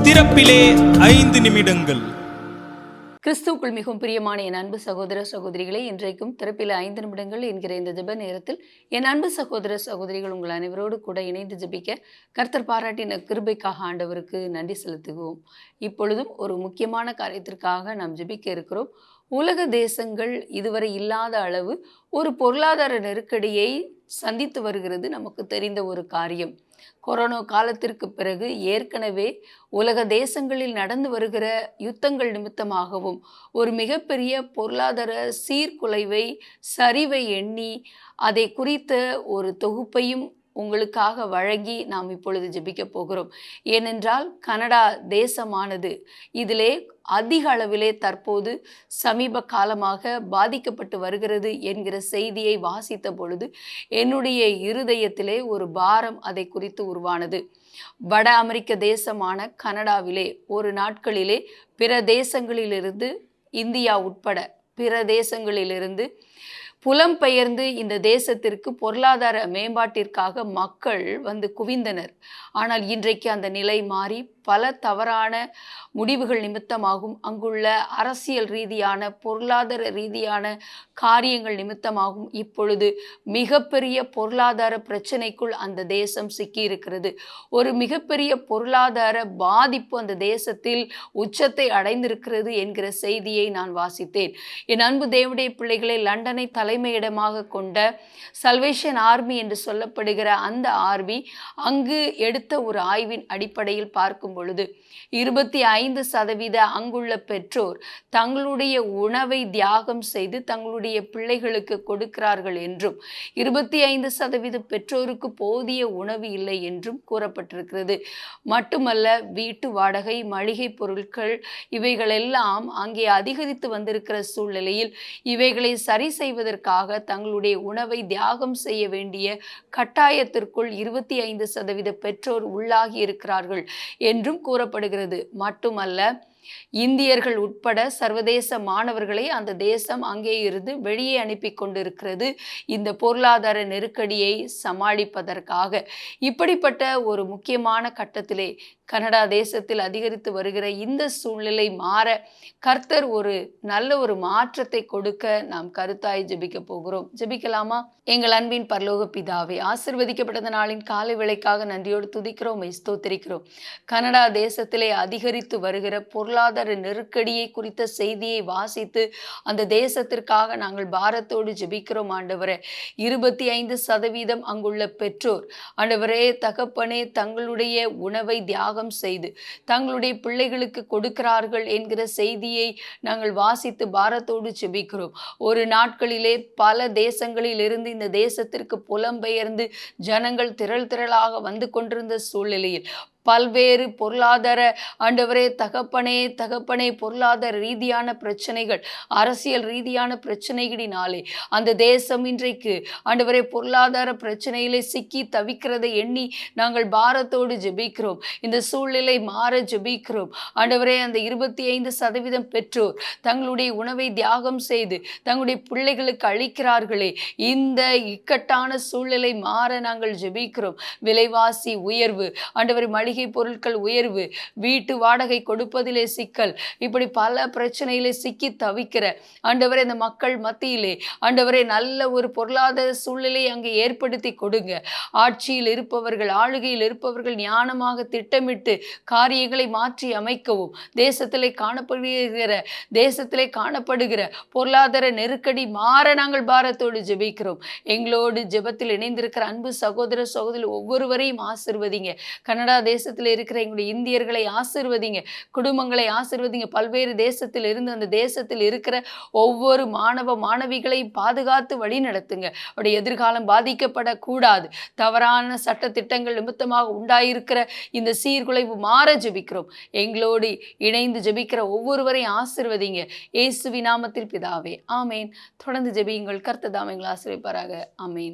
திறப்பிலே 5 நிமிடங்கள். கிறிஸ்துவுக்குள் மிகவும் பிரியமான என் அன்பு சகோதர சகோதரிகளே, இன்றைக்கும் திறப்பில் 5 நிமிடங்கள் என்கிற இந்த ஜெப நேரத்தில் என் அன்பு சகோதர சகோதரிகள் உங்கள் அனைவரோடு கூட இணைந்து ஜெபிக்க கர்த்தர் பாராட்டின கிருபைக்காக ஆண்டவருக்கு நன்றி செலுத்துவோம். இப்பொழுதும் ஒரு முக்கியமான காரியத்திற்காக நாம் ஜெபிக்க இருக்கிறோம். உலக தேசங்கள் இதுவரை இல்லாத அளவு ஒரு பொருளாதார நெருக்கடியை சந்தித்து வருகிறது நமக்கு தெரிந்த ஒரு காரியம். கொரோனா காலத்திற்கு பிறகு ஏற்கனவே உலக தேசங்களில் நடந்து வருகிற யுத்தங்கள் நிமித்தமாகவும் ஒரு மிகப்பெரிய பொருளாதார சீர்குலைவை சரிவை எண்ணி அதை குறித்த ஒரு தொகுப்பையும் உங்களுக்காக வழங்கி நாம் இப்பொழுது ஜெபிக்க போகிறோம். ஏனென்றால் கனடா தேசமானது இதிலே அதிக அளவிலே தற்போது சமீப காலமாக பாதிக்கப்பட்டு வருகிறது என்கிற செய்தியை வாசித்த பொழுது என்னுடைய இருதயத்திலே ஒரு பாரம் அதை குறித்து உருவானது. வட அமெரிக்க தேசமான கனடாவிலே ஒரு நாட்களிலே பிற தேசங்களிலிருந்து, இந்தியா உட்பட பிற தேசங்களிலிருந்து புலம்பெயர்ந்து இந்த தேசத்திற்கு பொருளாதார மேம்பாட்டிற்காக மக்கள் வந்து குவிந்தனர். ஆனால் இன்றைக்கு அந்த நிலை மாறி பல தவறான முடிவுகள் நிமித்தமாகும், அங்குள்ள அரசியல் ரீதியான பொருளாதார ரீதியான காரியங்கள் நிமித்தமாகும் இப்பொழுது மிகப்பெரிய பொருளாதார பிரச்சனைக்குள் அந்த தேசம் சிக்கியிருக்கிறது. ஒரு மிகப்பெரிய பொருளாதார பாதிப்பு அந்த தேசத்தில் உச்சத்தை அடைந்திருக்கிறது என்கிற செய்தியை நான் வாசித்தேன். என் அன்பு தேவனுடைய பிள்ளைகளை, லண்டனை தலைமையிடமாக கொண்ட சல்வேஷன் ஆர்மி என்று சொல்லப்படுகிற அந்த ஆர்மி அங்கு எடுத்த ஒரு ஆய்வின் அடிப்படையில் பார்க்கும் பொழுது 25% அங்குள்ள பெற்றோர் தங்களுடைய உணவை தியாகம் செய்து தங்களுடைய பிள்ளைகளுக்கு கொடுக்கிறார்கள் என்றும் 25% பெற்றோருக்கு போதிய உணவு இல்லை என்றும் கூறப்பட்டிருக்கிறது. மட்டுமல்ல, வீட்டு வாடகை, மளிகை பொருட்கள் இவைகளெல்லாம் அங்கே அதிகரித்து வந்திருக்கிற சூழ்நிலையில் இவைகளை சரி செய்வதற்காக தங்களுடைய உணவை தியாகம் செய்ய வேண்டிய கட்டாயத்திற்குள் 25% பெற்றோர் உள்ளாகி இருக்கிறார்கள் என்றும் கூறப்படுகிறது. மட்டுமல்ல, இந்தியர்கள் உட்பட சர்வதேச மாணவர்களை அந்த தேசம் அங்கே இருந்து வெளியே அனுப்பி கொண்டிருக்கிறது இந்த பொருளாதார நெருக்கடியை சமாளிப்பதற்காக. இப்படிப்பட்ட ஒரு முக்கியமான கட்டத்திலே கனடா தேசத்தில் அதிகரித்து வருகிற இந்த சூழ்நிலை மாற கர்த்தர் ஒரு நல்ல ஒரு மாற்றத்தை கொடுக்க நாம் கருத்தாய் ஜெபிக்க போகிறோம். ஜெபிக்கலாமா? எங்கள் அன்பின் பரலோக பிதாவே, ஆசீர்வதிக்கப்பட்ட நாளின் காலை வேளைக்காக நன்றியோடு துதிக்கிறோம், ஸ்தோத்திரிக்கிறோம். கனடா தேசத்திலே அதிகரித்து வருகிற பொருளாதார நெருக்கடியை குறித்த செய்தியை வாசித்து அந்த தேசத்திற்காக நாங்கள் பாரத்தோடு ஜெபிக்கிறோம். ஆண்டவரே, 25% அங்குள்ள பெற்றோர் ஆண்டவரே தகப்பனே தங்களுடைய உணவை தியாகம் செய்து தங்களுடைய பிள்ளைகளுக்கு கொடுக்கிறார்கள் என்கிற செய்தியை நாங்கள் வாசித்து பாரத்தோடு ஜெபிக்கிறோம். ஒரு நாட்களிலே பல தேசங்களில் இருந்து இந்த தேசத்திற்கு புலம்பெயர்ந்து ஜனங்கள் திரள் திரளாக வந்து கொண்டிருந்த சூழ்நிலையில் பல்வேறு பொருளாதார ஆண்டவரே தகப்பனே பொருளாதார ரீதியான பிரச்சனைகள், அரசியல் ரீதியான பிரச்சனைகளினாலே அந்த தேசம் இன்றைக்கு ஆண்டவரே பொருளாதார பிரச்சனையிலே சிக்கி தவிக்கிறதை எண்ணி நாங்கள் பாரத்தோடு ஜெபிக்கிறோம். இந்த சூழ்நிலை மாற ஜெபிக்கிறோம். ஆண்டவரே, அந்த 25% பெற்றோர் தங்களுடைய உணவை தியாகம் செய்து தங்களுடைய பிள்ளைகளுக்கு அளிக்கிறார்களே, இந்த இக்கட்டான சூழ்நிலை மாற நாங்கள் ஜெபிக்கிறோம். விலைவாசி உயர்வு, ஆண்டவரே மளிகை பொருட்கள் உயர்வு, வீட்டு வாடகை கொடுப்பதிலே சிக்கல், இப்படி பல பிரச்சனையிலே சிக்கி தவிக்கிற ஆண்டவரே இந்த மக்கள் மத்தியிலே ஆண்டவரே நல்ல ஒரு பொருளாதார சூழ்நிலை அங்கே ஏற்படுத்தி கொடுங்க. ஆட்சியில் இருப்பவர்கள், ஆளுகையில் இருப்பவர்கள் ஞானமாக திட்டமிட்டு காரியங்களை மாற்றி அமைக்கவும், தேசத்திலே காணப்படுகிற பொருளாதார நெருக்கடி மாற நாங்கள் பாரத்தோடு ஜெபிக்கிறோம். எங்களோடு ஜெபத்தில் இணைந்திருக்கிற அன்பு சகோதர சகோதரி ஒவ்வொருவரையும் ஆசீர்வதிங்க. கனடா தேசத்தில் இருக்கிற எங்களுடைய இந்தியர்களை ஆசீர்வதிங்க, குடும்பங்களை ஆசீர்வதிங்க. பல்வேறு தேசத்தில் இருந்து அந்த தேசத்தில் இருக்கிற ஒவ்வொரு மாணவ மாணவிகளை பாதுகாத்து வழி நடத்துங்க. அவருடைய எதிர்காலம் பாதிக்கப்படக்கூடாது. தவறான சட்ட திட்டங்கள் நிமித்தமாக உண்டாயிருக்கிற இந்த சீர்குலைவு மாற ஜெபிக்கிறோம். எங்களோடு இணைந்து ஜெபிக்கிற ஒவ்வொருவரையும் ஆசீர்வதிங்க. இயேசுவின் நாமத்தில் பிதாவே, ஆமேன். தொடர்ந்து ஜெபியுங்கள். கர்த்தர் தாமே எங்களை ஆசீர்வதிப்பாராக. ஆமேன்.